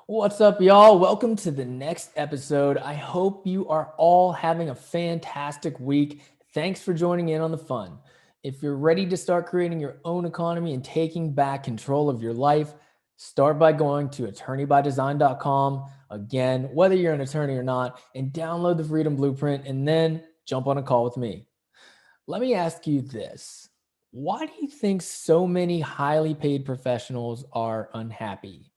What's up, y'all? Welcome to the next episode. I hope you are all having a fantastic week. Thanks for joining in on the fun. If you're ready to start creating your own economy and taking back control of your life, start by going to attorneybydesign.com. Again, whether you're an attorney or not, and download the Freedom Blueprint and then jump on a call with me. Let me ask you this. Why do you think so many highly paid professionals are unhappy?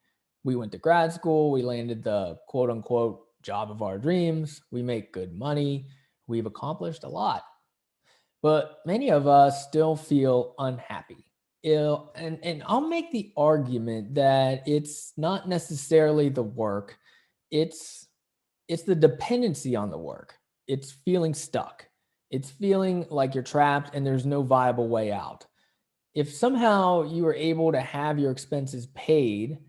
We went to grad school, we landed the quote unquote job of our dreams, we make good money, we've accomplished a lot. But many of us still feel unhappy. And I'll make the argument that it's not necessarily the work, it's it's the dependency on the work. It's feeling stuck. It's feeling like you're trapped and there's no viable way out. If somehow you were able to have your expenses paid,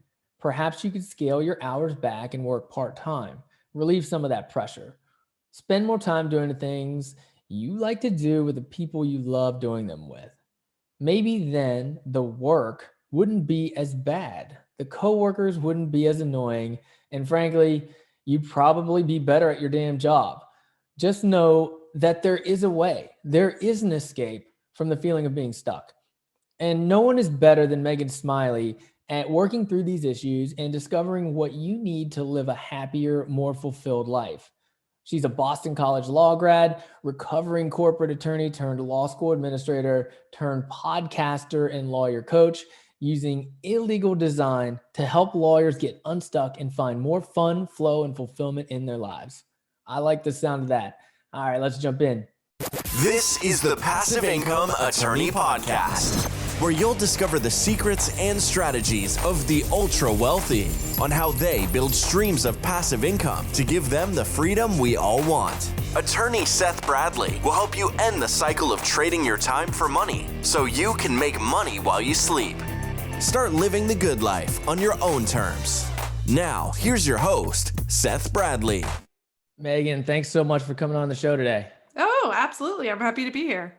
perhaps you could scale your hours back and work part time, relieve some of that pressure. Spend more time doing the things you like to do with the people you love doing them with. Maybe then the work wouldn't be as bad. The coworkers wouldn't be as annoying. And frankly, you'd probably be better at your damn job. Just know that there is a way, there is an escape from the feeling of being stuck. And no one is better than Megan Smiley at working through these issues and discovering what you need to live a happier, more fulfilled life. She's a Boston College law grad, recovering corporate attorney turned law school administrator, turned podcaster and lawyer coach, using illegal design to help lawyers get unstuck and find more fun, flow, and fulfillment in their lives. I like the sound of that. All right, let's jump in. This is the Passive Income Attorney Podcast, where you'll discover the secrets and strategies of the ultra wealthy on how they build streams of passive income to give them the freedom we all want. Attorney Seth Bradley will help you end the cycle of trading your time for money so you can make money while you sleep. Start living the good life on your own terms. Now, here's your host, Seth Bradley. Megan, thanks so much for coming on the show today. Oh, absolutely. I'm happy to be here.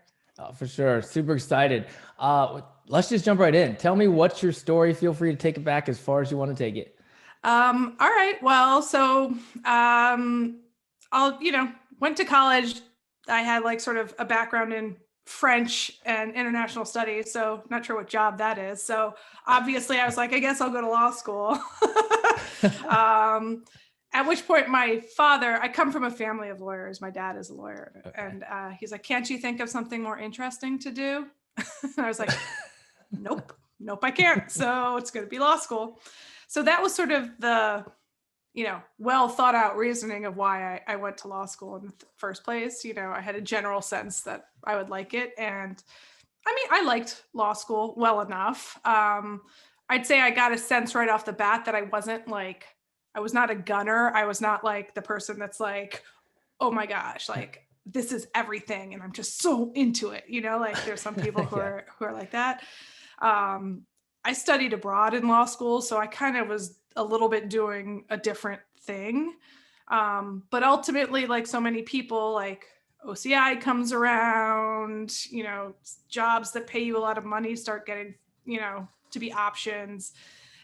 For sure. Super excited. Let's just jump right in. Tell me what's your story. Feel free to take it back as far as you want to take it. All right. Well, so went to college. I had like sort of a background in French and international studies, so not sure what job that is. So obviously I was like, I guess I'll go to law school. At which point I come from a family of lawyers. My dad is a lawyer. Okay. And he's like, can't you think of something more interesting to do? And I was like, nope, I can't. So it's going to be law school. So that was sort of the, well thought out reasoning of why I went to law school in the first place. I had a general sense that I would like it. And I mean, I liked law school well enough. I'd say I got a sense right off the bat that I was not a gunner. I was not like the person that's like, oh my gosh, like this is everything. And I'm just so into it. Like there's some people who are like that. I studied abroad in law school. So I kind of was a little bit doing a different thing. But ultimately, like so many people, like OCI comes around, jobs that pay you a lot of money start getting, to be options.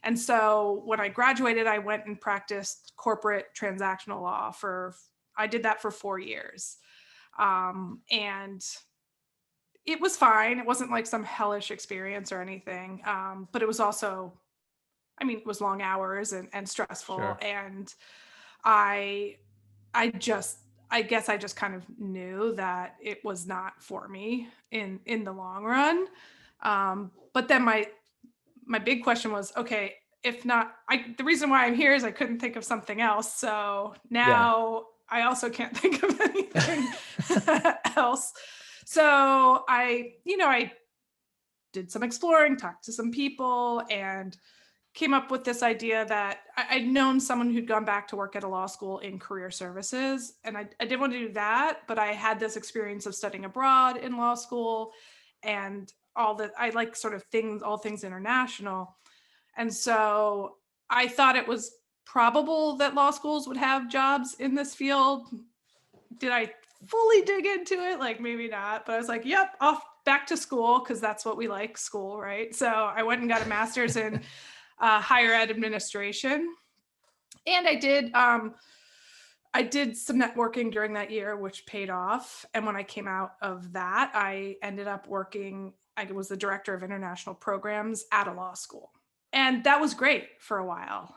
And so when I graduated, I went and practiced corporate transactional law I did that for 4 years. And it was fine. It wasn't like some hellish experience or anything. But it was also, it was long hours and stressful. Sure. And I guess I just kind of knew that it was not for me in the long run. But then my big question was, okay, if not, the reason why I'm here is I couldn't think of something else. So now I also can't think of anything else. So I did some exploring, talked to some people, and came up with this idea that I'd known someone who'd gone back to work at a law school in career services. And I didn't want to do that, but I had this experience of studying abroad in law school and I like sort of all things international. And so I thought it was probable that law schools would have jobs in this field. Did I fully dig into it? Like maybe not, but I was like, yep, off back to school, because that's what we like, school, right? So I went and got a master's in higher ed administration. And I did some networking during that year, which paid off. And when I came out of that, I ended up working, I was the director of international programs at a law school. And that was great for a while.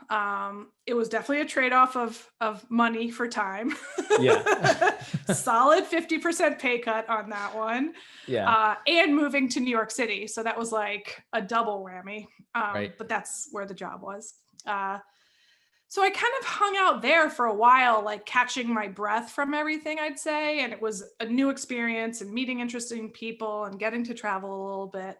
It was definitely a trade-off of money for time. Yeah. Solid 50% pay cut on that one. Yeah. And moving to New York City. So that was like a double whammy. Right. But that's where the job was. So I kind of hung out there for a while, like catching my breath from everything, I'd say. And it was a new experience and meeting interesting people and getting to travel a little bit.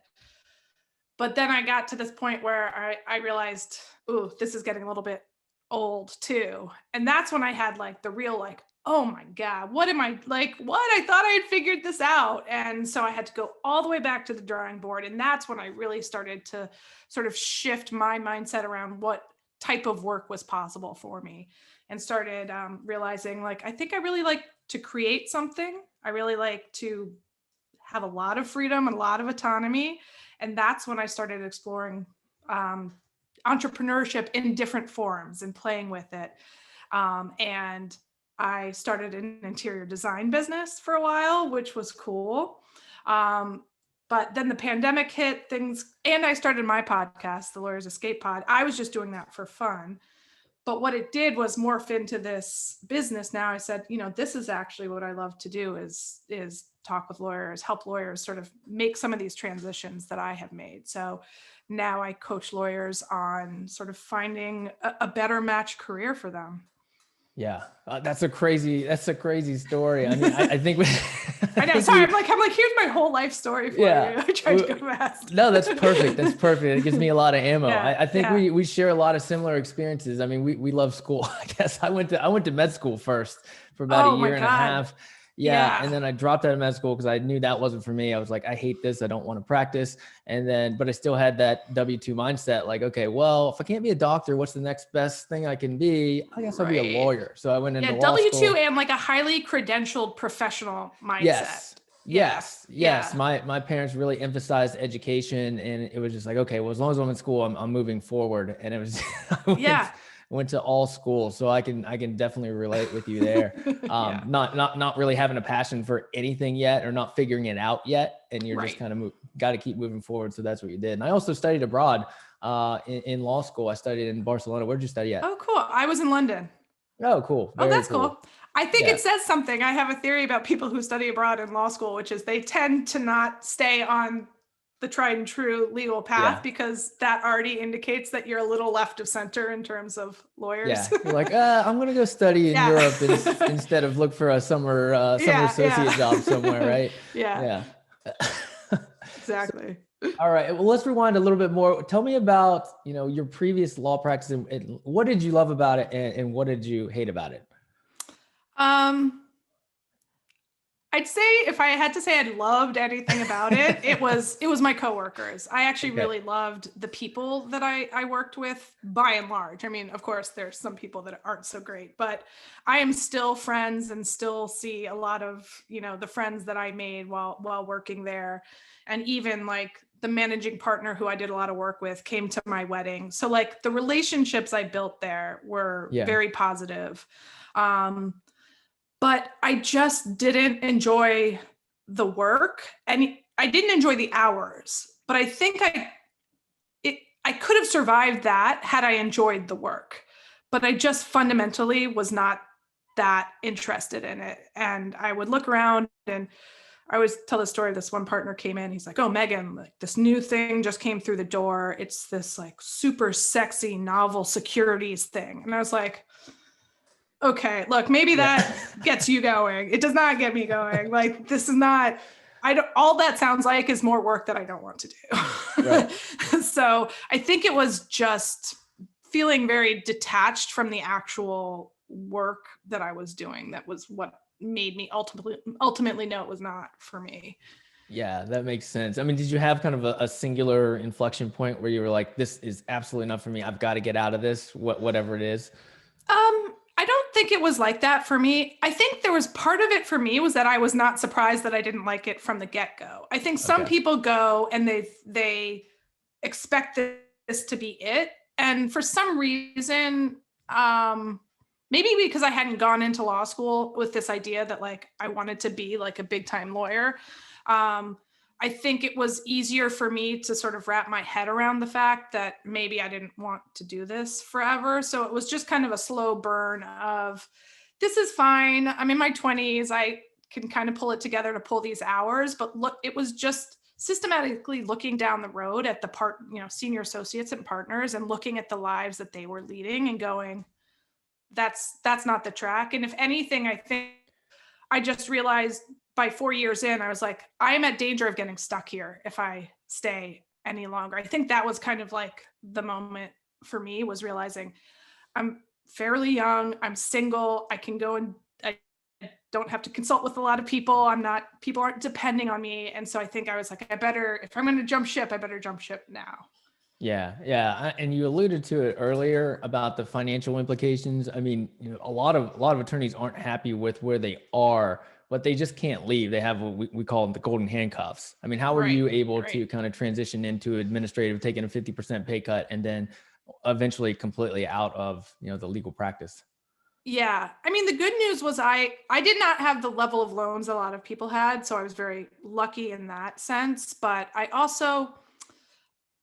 But then I got to this point where I realized, ooh, this is getting a little bit old too. And that's when I had like the real like, oh my God, what am I like? What? I thought I had figured this out. And so I had to go all the way back to the drawing board. And that's when I really started to sort of shift my mindset around what type of work was possible for me, and started realizing like, I think I really like to create something. I really like to have a lot of freedom and a lot of autonomy. And that's when I started exploring entrepreneurship in different forms and playing with it. And I started an interior design business for a while, which was cool. But then the pandemic hit things, and I started my podcast, The Lawyer's Escape Pod. I was just doing that for fun. But what it did was morph into this business. Now I said, this is actually what I love to do is talk with lawyers, help lawyers sort of make some of these transitions that I have made. So now I coach lawyers on sort of finding a better match career for them. Yeah, that's a crazy story. I mean, I think I know. Sorry, I'm like, here's my whole life story for you. I tried to go fast. No, that's perfect. That's perfect. It gives me a lot of ammo. Yeah, I think we share a lot of similar experiences. I mean, we love school. I guess I went to med school first for about a year and a half. Yeah. And then I dropped out of med school because I knew that wasn't for me. I was like, I hate this. I don't want to practice. But I still had that W-2 mindset. Like, okay, well, if I can't be a doctor, what's the next best thing I can be? I guess I'll be a lawyer. So I went into law W-2 school. And like a highly credentialed professional mindset. Yes. My parents really emphasized education, and it was just like, okay, well, as long as I'm in school, I'm moving forward. And it was, went to all schools. So I can definitely relate with you there. Not really having a passion for anything yet, or not figuring it out yet. And you're just kind of got to keep moving forward. So that's what you did. And I also studied abroad in law school. I studied in Barcelona. Where'd you study at? Oh, cool. I was in London. Oh, cool. Very that's cool. I think it says something. I have a theory about people who study abroad in law school, which is they tend to not stay on the tried and true legal path because that already indicates that you're a little left of center in terms of lawyers. Yeah, you're like, I'm going to go study in Europe instead of look for a summer associate job somewhere, right? Yeah. Exactly. All right. Well, let's rewind a little bit more. Tell me about, your previous law practice, and what did you love about it, and what did you hate about it? I'd say if I had to say I loved anything about it, it was my coworkers. I actually really loved the people that I worked with by and large. I mean, of course, there's some people that aren't so great, but I am still friends and still see a lot of, the friends that I made while working there. And even like the managing partner who I did a lot of work with came to my wedding. So like the relationships I built there were very positive. But I just didn't enjoy the work, and I didn't enjoy the hours, but I think I could have survived that had I enjoyed the work, but I just fundamentally was not that interested in it. And I would look around, and I always tell the story. This one partner came in, he's like, oh, Megan, like this new thing just came through the door. It's this like super sexy novel securities thing. And I was like, okay, look, maybe that gets you going. It does not get me going. Like, this is not, all that sounds like is more work that I don't want to do. Right. So I think it was just feeling very detached from the actual work that I was doing. That was what made me ultimately know it was not for me. Yeah, that makes sense. I mean, did you have kind of a singular inflection point where you were like, this is absolutely not for me. I've got to get out of this, whatever it is? I don't think it was like that for me. I think there was part of it for me was that I was not surprised that I didn't like it from the get-go. I think some people go and they expect this to be it. And for some reason, Maybe because I hadn't gone into law school with this idea that like I wanted to be like a big time lawyer. I think it was easier for me to sort of wrap my head around the fact that maybe I didn't want to do this forever. So it was just kind of a slow burn of, this is fine. I'm in my 20s. I can kind of pull it together to pull these hours. But look, it was just systematically looking down the road at the senior associates and partners and looking at the lives that they were leading and going, that's not the track. And if anything, I think I just realized by 4 years in, I was like, I am at danger of getting stuck here if I stay any longer. I think that was kind of like the moment for me, was realizing I'm fairly young, I'm single, I can go and I don't have to consult with a lot of people. People aren't depending on me. And so I think I was like, if I'm going to jump ship, I better jump ship now. Yeah. And you alluded to it earlier about the financial implications. I mean, a lot of attorneys aren't happy with where they are, but they just can't leave. They have what we call them the golden handcuffs. I mean, how were you able to kind of transition into administrative, taking a 50% pay cut, and then eventually completely out of, the legal practice? Yeah. I mean, the good news was I did not have the level of loans a lot of people had. So I was very lucky in that sense. But I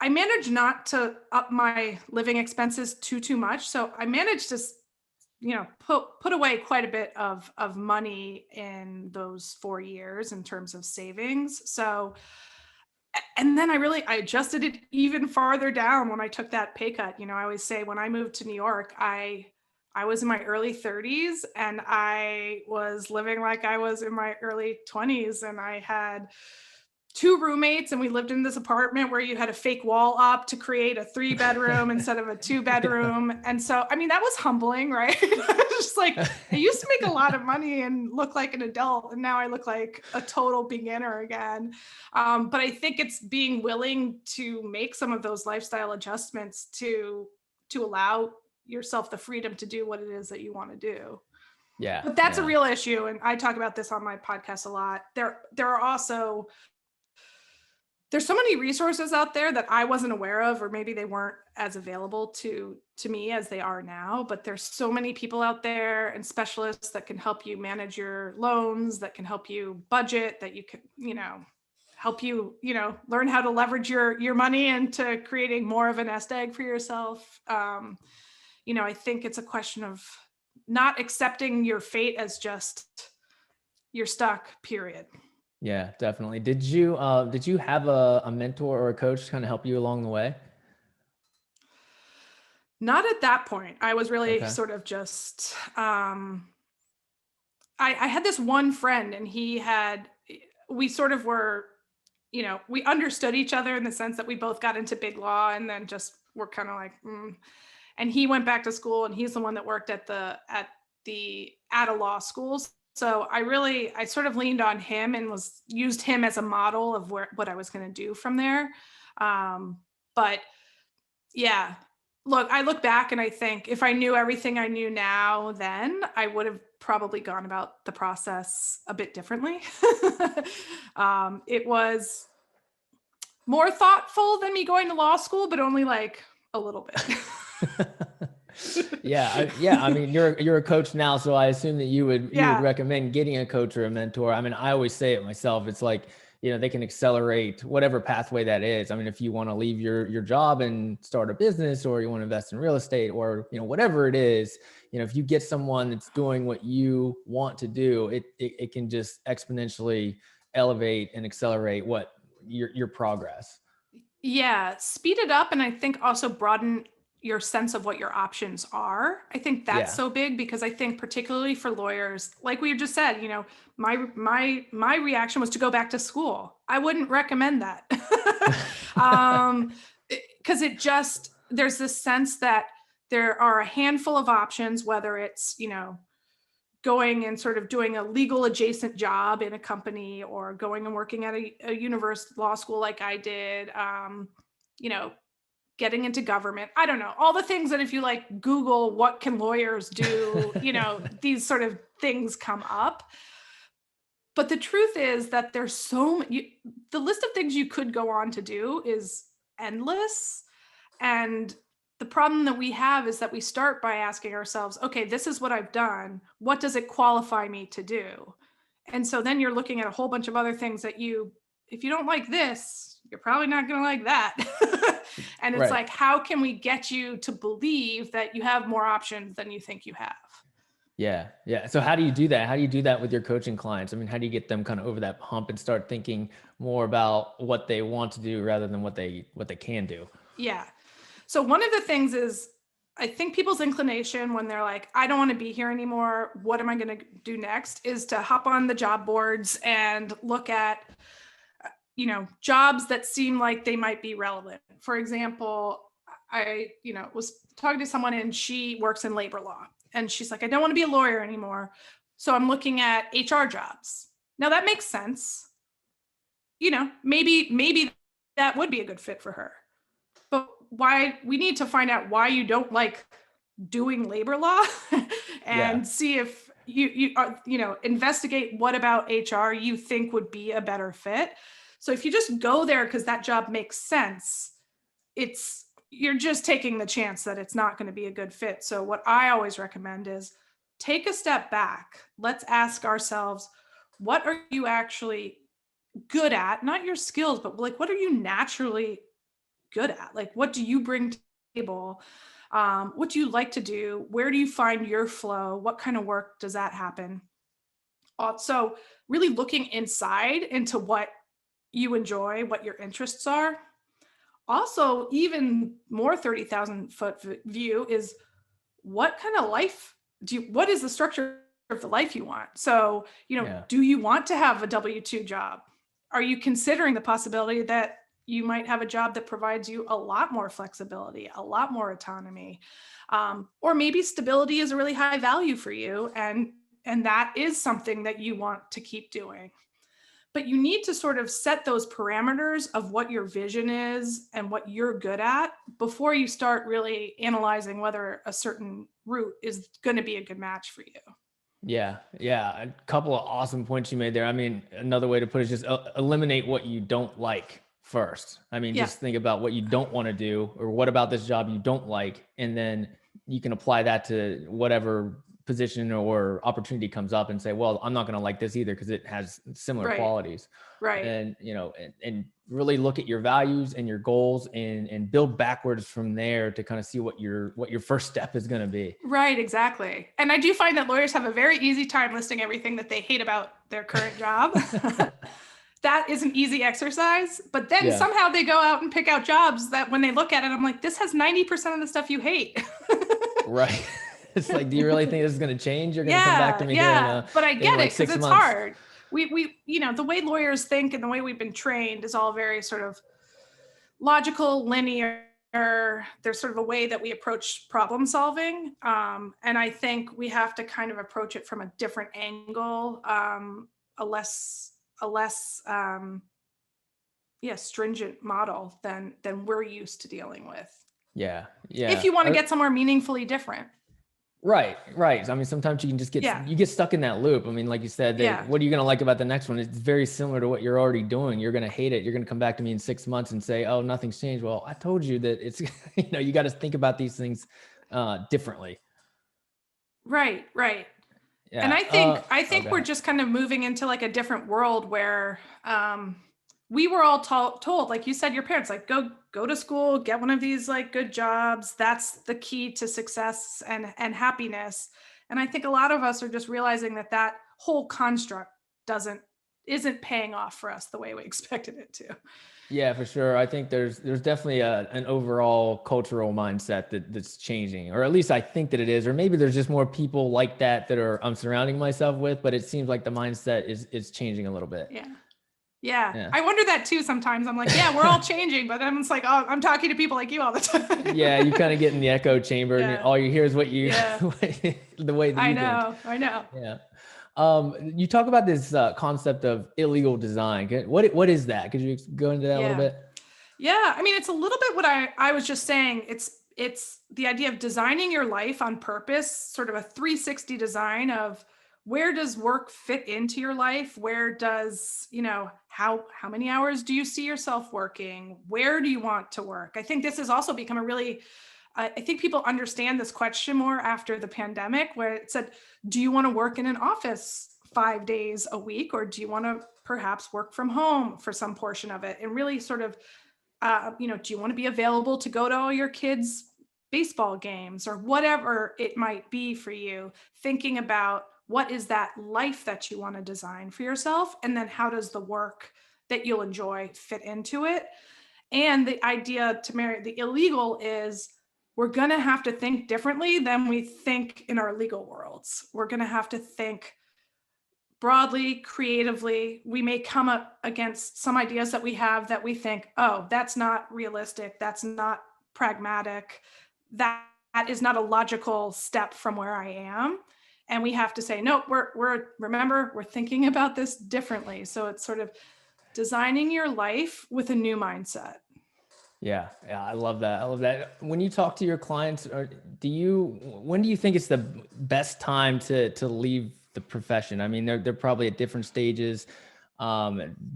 managed not to up my living expenses too much. So I managed to, put away quite a bit of money in those 4 years in terms of savings. So, and then I adjusted it even farther down when I took that pay cut. I always say when I moved to New York, I was in my early 30s and I was living like I was in my early 20s, and I had 2 roommates, and we lived in this apartment where you had a fake wall up to create a 3-bedroom instead of a 2-bedroom. And so, I mean, that was humbling, right? Just like, I used to make a lot of money and look like an adult, and now I look like a total beginner again. But I think it's being willing to make some of those lifestyle adjustments to allow yourself the freedom to do what it is that you want to do. Yeah. But that's a real issue. And I talk about this on my podcast a lot. There's so many resources out there that I wasn't aware of, or maybe they weren't as available to me as they are now. But there's so many people out there and specialists that can help you manage your loans, that can help you budget, that you can, help you, learn how to leverage your money into creating more of a nest egg for yourself. I think it's a question of not accepting your fate as just you're stuck, period. Yeah, definitely. Did you have a mentor or a coach to kind of help you along the way? Not at that point. I was really sort of just, I had this one friend, and we sort of were, we understood each other in the sense that we both got into big law, and then just were kind of like, and he went back to school, and he's the one that worked at a law school. So I sort of leaned on him and used him as a model of what I was going to do from there. But yeah, look, I look back and I think if I knew everything I knew now, then I would have probably gone about the process a bit differently. It was more thoughtful than me going to law school, but only like a little bit. Yeah. I mean, you're a coach now, so I assume that you would recommend getting a coach or a mentor. I mean, I always say it myself. It's like, they can accelerate whatever pathway that is. I mean, if you want to leave your job and start a business, or you want to invest in real estate, or, whatever it is, if you get someone that's doing what you want to do, it can just exponentially elevate and accelerate what your progress. Yeah. Speed it up. And I think also broaden your sense of what your options are. I think that's so big, because I think particularly for lawyers, like we just said, my reaction was to go back to school. I wouldn't recommend that. Because there's this sense that there are a handful of options, whether it's, going and sort of doing a legal adjacent job in a company, or going and working at a university law school like I did, getting into government. I don't know, all the things that if you like Google what can lawyers do, these sort of things come up. But the truth is that there's the list of things you could go on to do is endless. And the problem that we have is that we start by asking ourselves, okay, this is what I've done. What does it qualify me to do? And so then you're looking at a whole bunch of other things that if you don't like this, you're probably not going to like that. And it's Right. like, how can we get you to believe that you have more options than you think you have? Yeah. Yeah. So how do you do that? How do you do that with your coaching clients? I mean, how do you get them kind of over that hump and start thinking more about what they want to do rather than what they can do? Yeah. So one of the things is, I think people's inclination when they're like, I don't want to be here anymore, what am I going to do next, is to hop on the job boards and look at, jobs that seem like they might be relevant. For example, I, was talking to someone and she works in labor law and she's like, I don't want to be a lawyer anymore. So I'm looking at HR jobs. Now that makes sense. Maybe that would be a good fit for her. But why we need to find out why you don't like doing labor law and see if you are, investigate what about HR you think would be a better fit. So if you just go there because that job makes sense, you're just taking the chance that it's not going to be a good fit. So what I always recommend is take a step back. Let's ask ourselves, what are you actually good at? Not your skills, but like, what are you naturally good at? Like, what do you bring to the table? What do you like to do? Where do you find your flow? What kind of work does that happen? So really looking inside into what you enjoy, what your interests are. Also, even more 30,000 foot view is what kind of life what is the structure of the life you want? So, do you want to have a W-2 job? Are you considering the possibility that you might have a job that provides you a lot more flexibility, a lot more autonomy, or maybe stability is a really high value for you, and that is something that you want to keep doing. But you need to sort of set those parameters of what your vision is and what you're good at before you start really analyzing whether a certain route is going to be a good match for you. Yeah. Yeah. A couple of awesome points you made there. I mean, another way to put it is just eliminate what you don't like first. I mean, just think about what you don't want to do, or what about this job you don't like. And then you can apply that to whatever position or opportunity comes up and say, well, I'm not going to like this either because it has similar qualities. Right. And, and really look at your values and your goals and build backwards from there to kind of see what your first step is going to be. Right. Exactly. And I do find that lawyers have a very easy time listing everything that they hate about their current job. That is an easy exercise, but then somehow they go out and pick out jobs that when they look at it, I'm like, this has 90% of the stuff you hate. Right. It's like, do you really think this is going to change? You're going to come back to me here but I get it, because it's hard. We the way lawyers think and the way we've been trained is all very sort of logical, linear. There's sort of a way that we approach problem solving. And I think we have to kind of approach it from a different angle, a less stringent model than we're used to dealing with. Yeah. If you want to get somewhere meaningfully different. Right. I mean, sometimes you can just you get stuck in that loop. I mean, like you said, what are you going to like about the next one? It's very similar to what you're already doing. You're going to hate it. You're going to come back to me in 6 months and say, oh, nothing's changed. Well, I told you that it's, you got to think about these things differently. Right. Yeah. And I think we're just kind of moving into like a different world where we were all told, like you said, your parents, like, go to school, get one of these like good jobs. That's the key to success and happiness. And I think a lot of us are just realizing that whole construct isn't paying off for us the way we expected it to. Yeah, for sure. I think there's definitely an overall cultural mindset that's changing, or at least I think that it is, or maybe there's just more people like that I'm surrounding myself with, but it seems like the mindset is changing a little bit. Yeah. I wonder that too sometimes. I'm like, we're all changing, but then it's like, oh, I'm talking to people like you all the time. Yeah, you kind of get in the echo chamber and all you hear is what you, the way that you think. I know. Yeah. You talk about this concept of illegal design. What is that? Could you go into that a little bit? Yeah. I mean, it's a little bit what I was just saying. It's the idea of designing your life on purpose, sort of a 360 design of where does work fit into your life? Where does, how many hours do you see yourself working? Where do you want to work? I think this has also become a really I think people understand this question more after the pandemic, where it said, do you want to work in an office 5 days a week, or do you want to perhaps work from home for some portion of it? And really sort of, do you want to be available to go to all your kids' baseball games or whatever it might be for you? Thinking about what is that life that you want to design for yourself, and then how does the work that you'll enjoy fit into it? And the idea to marry the illegal is, we're going to have to think differently than we think in our legal worlds. We're going to have to think broadly, creatively. We may come up against some ideas that we have that we think, oh, that's not realistic. That's not pragmatic. That is not a logical step from where I am. And we have to say, nope, we're thinking about this differently. So it's sort of designing your life with a new mindset. Yeah. I love that. I love that. When you talk to your clients, when do you think it's the best time to leave the profession? I mean, they're probably at different stages,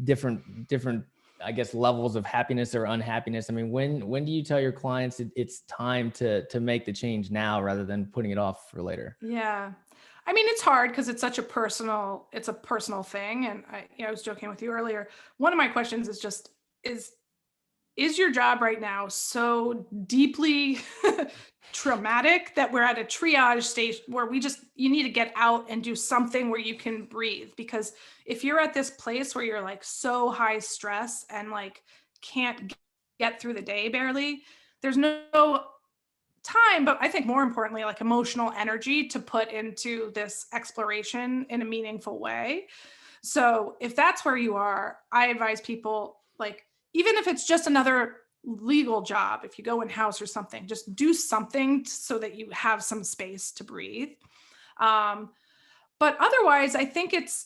different, I guess, levels of happiness or unhappiness. I mean, when do you tell your clients it's time to make the change now rather than putting it off for later? Yeah. I mean, it's hard because it's such a personal thing. And I was joking with you earlier. One of my questions is just, is your job right now so deeply traumatic that we're at a triage stage where you need to get out and do something where you can breathe? Because if you're at this place where you're like so high stress and like can't get through the day barely, there's no time, but I think more importantly, like emotional energy to put into this exploration in a meaningful way. So if that's where you are, I advise people, like, even if it's just another legal job, if you go in-house or something, just do something so that you have some space to breathe. But otherwise, I think it's,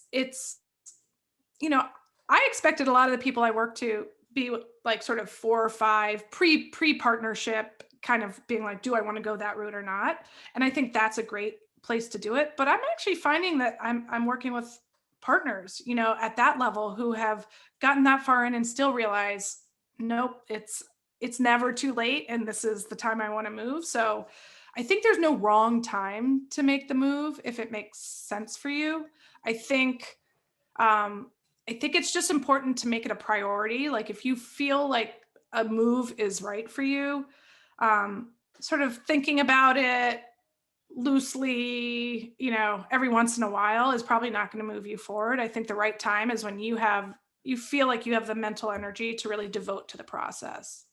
I expected a lot of the people I work to be like sort of 4 or 5 pre-partnership, kind of being like, do I want to go that route or not? And I think that's a great place to do it. But I'm actually finding that I'm working with partners, at that level, who have gotten that far in and still realize, nope, it's never too late. And this is the time I want to move. So I think there's no wrong time to make the move if it makes sense for you. I think it's just important to make it a priority. Like if you feel like a move is right for you, sort of thinking about it loosely, every once in a while is probably not going to move you forward. I think the right time is when you feel like you have the mental energy to really devote to the process.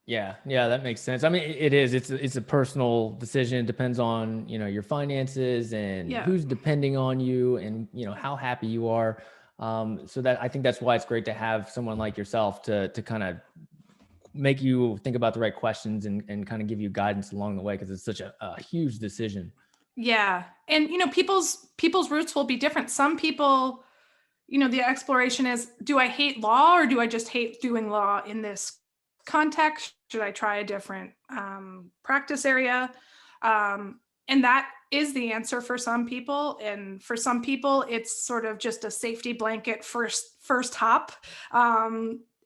Yeah, that makes sense. I mean, it's a personal decision. It depends on, your finances and who's depending on you and, how happy you are. So that I think that's why it's great to have someone like yourself to kind of make you think about the right questions and kind of give you guidance along the way, because it's such a huge decision. Yeah. And, people's roots will be different. Some people, the exploration is, do I hate law or do I just hate doing law in this context? Should I try a different practice area? And that is the answer for some people. And for some people, it's sort of just a safety blanket first hop.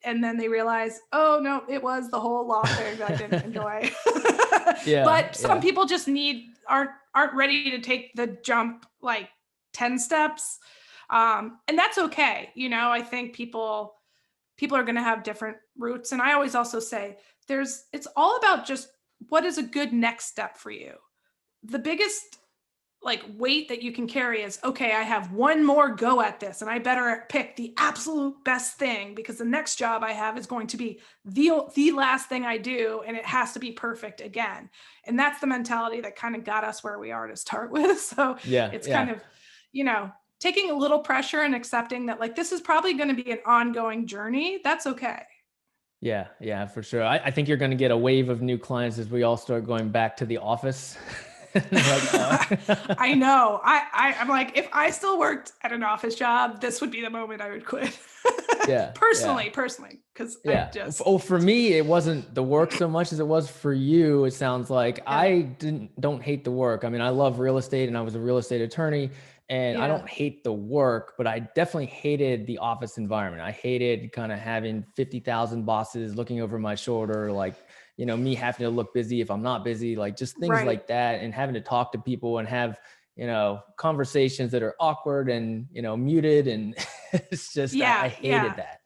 And then they realize, oh no, it was the whole law thing that I didn't enjoy. But some people just aren't ready to take the jump like 10 steps. And that's okay. I think people are going to have different routes. And I always also say it's all about just what is a good next step for you. The biggest weight that you can carry is, okay, I have one more go at this and I better pick the absolute best thing, because the next job I have is going to be the last thing I do, and it has to be perfect again. And that's the mentality that kind of got us where we are to start with. So it's kind of, taking a little pressure and accepting that this is probably going to be an ongoing journey. That's okay. Yeah, for sure. I think you're going to get a wave of new clients as we all start going back to the office. I know. I'm like, if I still worked at an office job, this would be the moment I would quit. Personally, because for me, it wasn't the work so much as it was for you. It sounds like I don't hate the work. I mean, I love real estate and I was a real estate attorney, and I don't hate the work, but I definitely hated the office environment. I hated kind of having 50,000 bosses looking over my shoulder, me having to look busy if I'm not busy, like just things Right. like that, and having to talk to people and have, conversations that are awkward and, muted. And it's just, I Yeah. hated Yeah. that.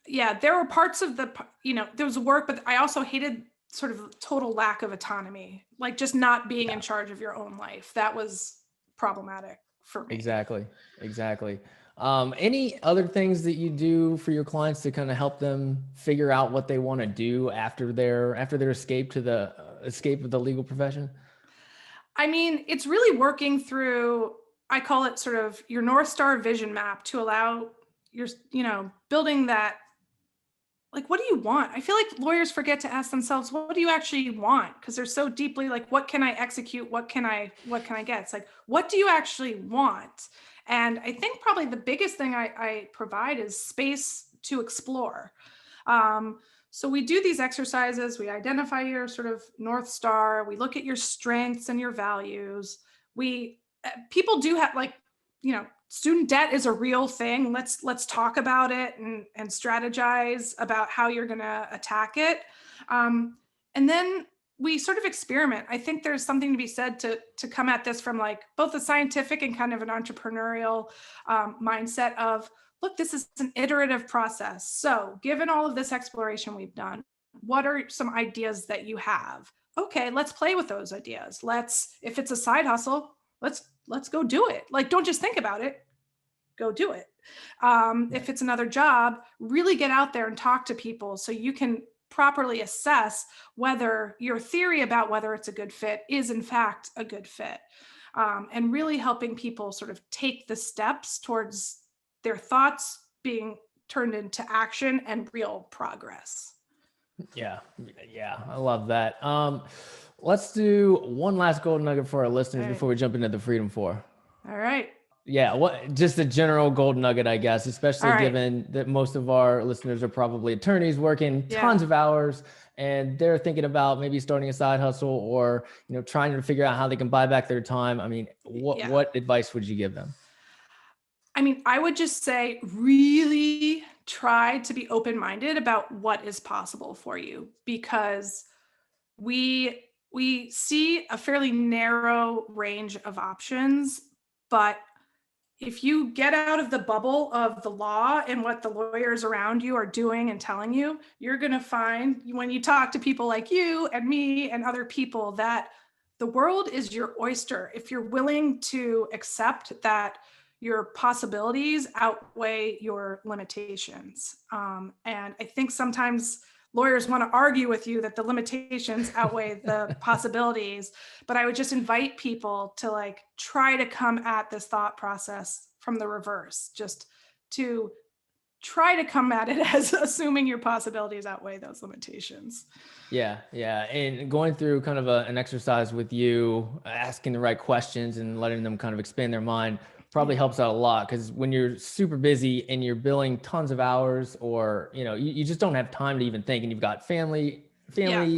Yeah. There were parts of there was work, but I also hated sort of total lack of autonomy, like just not being in Yeah, charge of your own life. That was problematic for me. exactly. Exactly. Any other things that you do for your clients to kind of help them figure out what they want to do after their escape of the legal profession? I mean, it's really working through, I call it sort of your North Star vision map to allow your, building that. Like, what do you want? I feel like lawyers forget to ask themselves, what do you actually want? Because they're so deeply like, what can I execute? What can I get? It's like, what do you actually want? And I think probably the biggest thing I provide is space to explore. So we do these exercises, we identify your sort of North Star, we look at your strengths and your values. People do have like, student debt is a real thing. Let's talk about it and strategize about how you're going to attack it. And then we sort of experiment. I think there's something to be said to come at this from like both a scientific and kind of an entrepreneurial mindset of, look, this is an iterative process. So given all of this exploration we've done, what are some ideas that you have? Okay, let's play with those ideas. If it's a side hustle, let's go do it. Like, don't just think about it, go do it. If it's another job, really get out there and talk to people so you can properly assess whether your theory about whether it's a good fit is in fact a good fit. And really helping people sort of take the steps towards their thoughts being turned into action and real progress. Yeah. Yeah. I love that. Let's do one last golden nugget for our listeners All right. before we jump into the Freedom Four. All right. Yeah, just a general golden nugget, I guess, especially All right. given that most of our listeners are probably attorneys working tons Yeah. of hours, and they're thinking about maybe starting a side hustle or, trying to figure out how they can buy back their time. I mean, Yeah. what advice would you give them? I mean, I would just say really try to be open-minded about what is possible for you, because we see a fairly narrow range of options, but if you get out of the bubble of the law and what the lawyers around you are doing and telling you, you're going to find when you talk to people like you and me and other people that the world is your oyster. If you're willing to accept that your possibilities outweigh your limitations. And I think sometimes lawyers want to argue with you that the limitations outweigh the possibilities, but I would just invite people to like try to come at this thought process from the reverse, just to try to come at it as assuming your possibilities outweigh those limitations. Yeah, yeah. And going through kind of an exercise with you, asking the right questions and letting them kind of expand their mind probably helps out a lot, because when you're super busy and you're billing tons of hours, or, you just don't have time to even think, and you've got family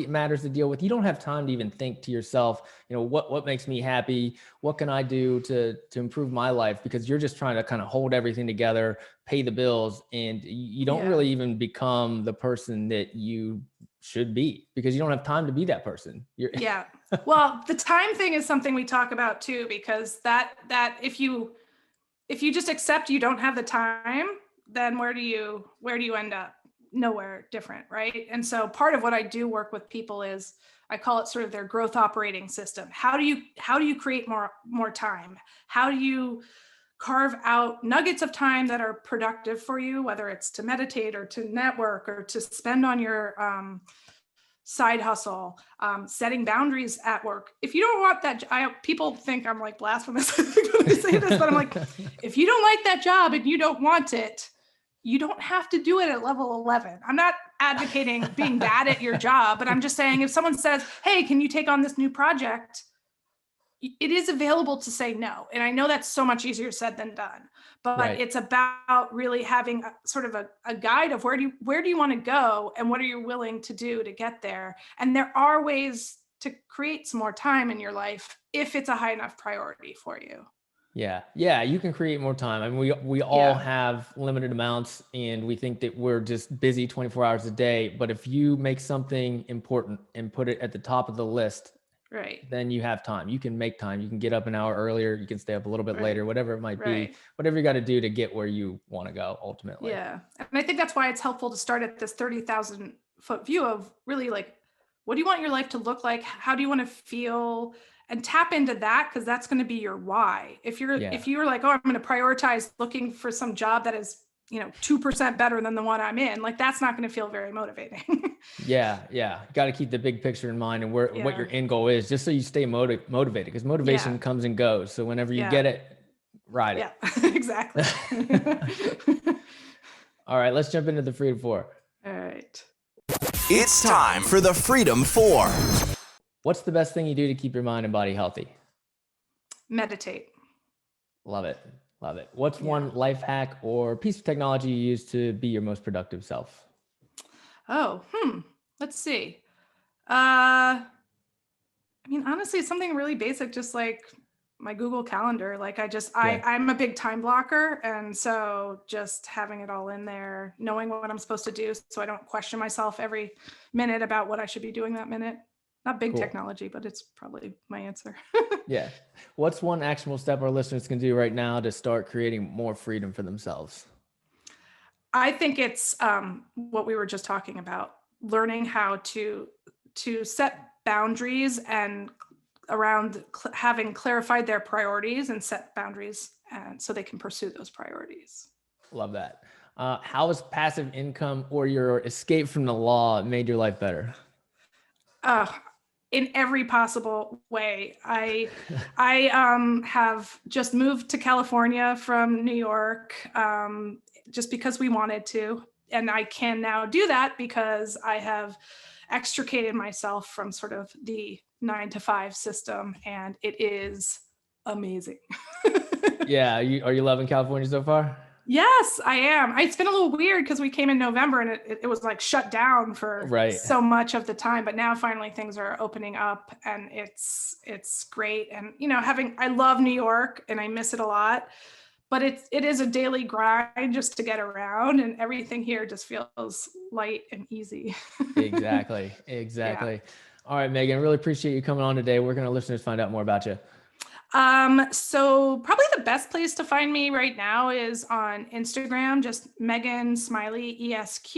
matters to deal with. You don't have time to even think to yourself, what makes me happy? What can I do to improve my life? Because you're just trying to kind of hold everything together, pay the bills, and you don't really even become the person that you should be, because you don't have time to be that person. Yeah. Well, the time thing is something we talk about too, because that if you just accept you don't have the time, then where do you end up? Nowhere different, right? And so part of what I do work with people is I call it sort of their growth operating system. How do you create more time? How do you carve out nuggets of time that are productive for you, whether it's to meditate or to network or to spend on your side hustle, setting boundaries at work. If you don't want that, people think I'm like blasphemous when I say this, but I'm like, if you don't like that job and you don't want it, you don't have to do it at level 11. I'm not advocating being bad at your job, but I'm just saying if someone says, hey, can you take on this new project? It is available to say no. And I know that's so much easier said than done, but Right. It's about really having sort of a guide of where do you want to go and what are you willing to do to get there. And there are ways to create some more time in your life if it's a high enough priority for you. Yeah. Yeah. You can create more time. I mean, we all have limited amounts and we think that we're just busy 24 hours a day. But if you make something important and put it at the top of the list, Right. then you have time. You can make time. You can get up an hour earlier. You can stay up a little bit Right. later, whatever it might be, Right. whatever you got to do to get where you want to go ultimately. Yeah. And I think that's why it's helpful to start at this 30,000 foot view of really like, what do you want your life to look like? How do you want to feel? And tap into that, because that's going to be your why. If you're like, oh, I'm going to prioritize looking for some job that is, 2% better than the one I'm in, like that's not going to feel very motivating. Yeah. Got to keep the big picture in mind and what your end goal is, just so you stay motivated, because motivation comes and goes. So whenever you get it, ride it. Yeah, exactly. All right, let's jump into the Freedom 4. All right. It's time for the Freedom 4. What's the best thing you do to keep your mind and body healthy? Meditate. Love it. What's one life hack or piece of technology you use to be your most productive self? Oh, let's see. I mean, honestly, it's something really basic, just like my Google Calendar. Like I'm a big time blocker. And so just having it all in there, knowing what I'm supposed to do so I don't question myself every minute about what I should be doing that minute. Not big technology, but it's probably my answer. Yeah. What's one actionable step our listeners can do right now to start creating more freedom for themselves? I think it's what we were just talking about, learning how to set boundaries and around having clarified their priorities and set boundaries, and so they can pursue those priorities. Love that. How has passive income or your escape from the law made your life better? In every possible way. I have just moved to California from New York just because we wanted to. And I can now do that because I have extricated myself from sort of the 9-to-5 system, and it is amazing. Yeah. Are you loving California so far? Yes, I am. It's been a little weird because we came in November and it was like shut down for so much of the time, but now finally things are opening up and it's great. And I love New York and I miss it a lot, but it is a daily grind just to get around, and everything here just feels light and easy. Exactly. Yeah. All right, Megan, really appreciate you coming on today. Where can our listeners find out more about you? So probably the best place to find me right now is on Instagram, just Megan Smiley, ESQ.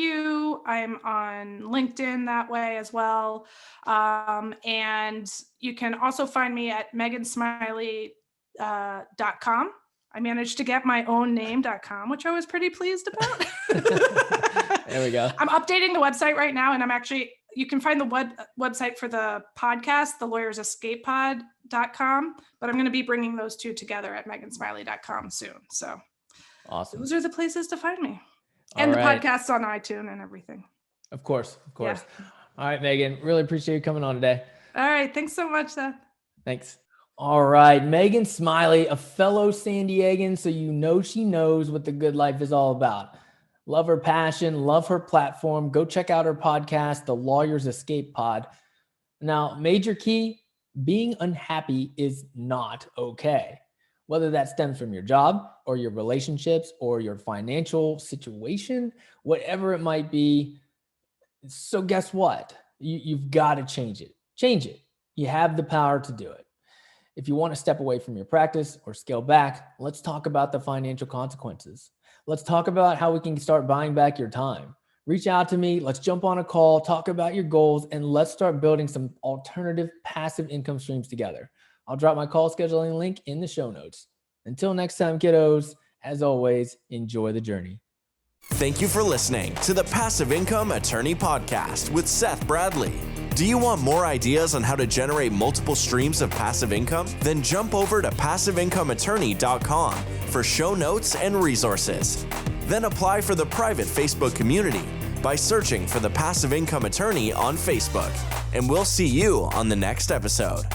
I'm on LinkedIn that way as well. And you can also find me at megansmiley.com. I managed to get my own name.com, which I was pretty pleased about. There we go. I'm updating the website right now, and you can find the website for the podcast, the Lawyers Escape Pod.com, but I'm going to be bringing those two together at megansmiley.com soon. So awesome. Those are the places to find me. And the podcast's on iTunes and everything. Of course. Yeah. All right, Megan, really appreciate you coming on today. All right. Thanks so much, Seth. Thanks. All right. Megan Smiley, a fellow San Diegan, so she knows what the good life is all about. Love her passion, love her platform. Go check out her podcast, The Lawyer's Escape Pod. Now, major key, being unhappy is not okay. Whether that stems from your job or your relationships or your financial situation, whatever it might be. So guess what? You've got to change it. Change it. You have the power to do it. If you want to step away from your practice or scale back, let's talk about the financial consequences. Let's talk about how we can start buying back your time. Reach out to me. Let's jump on a call, talk about your goals, and let's start building some alternative passive income streams together. I'll drop my call scheduling link in the show notes. Until next time, kiddos, as always, enjoy the journey. Thank you for listening to the Passive Income Attorney Podcast with Seth Bradley. Do you want more ideas on how to generate multiple streams of passive income? Then jump over to passiveincomeattorney.com for show notes and resources. Then apply for the private Facebook community by searching for the Passive Income Attorney on Facebook. And we'll see you on the next episode.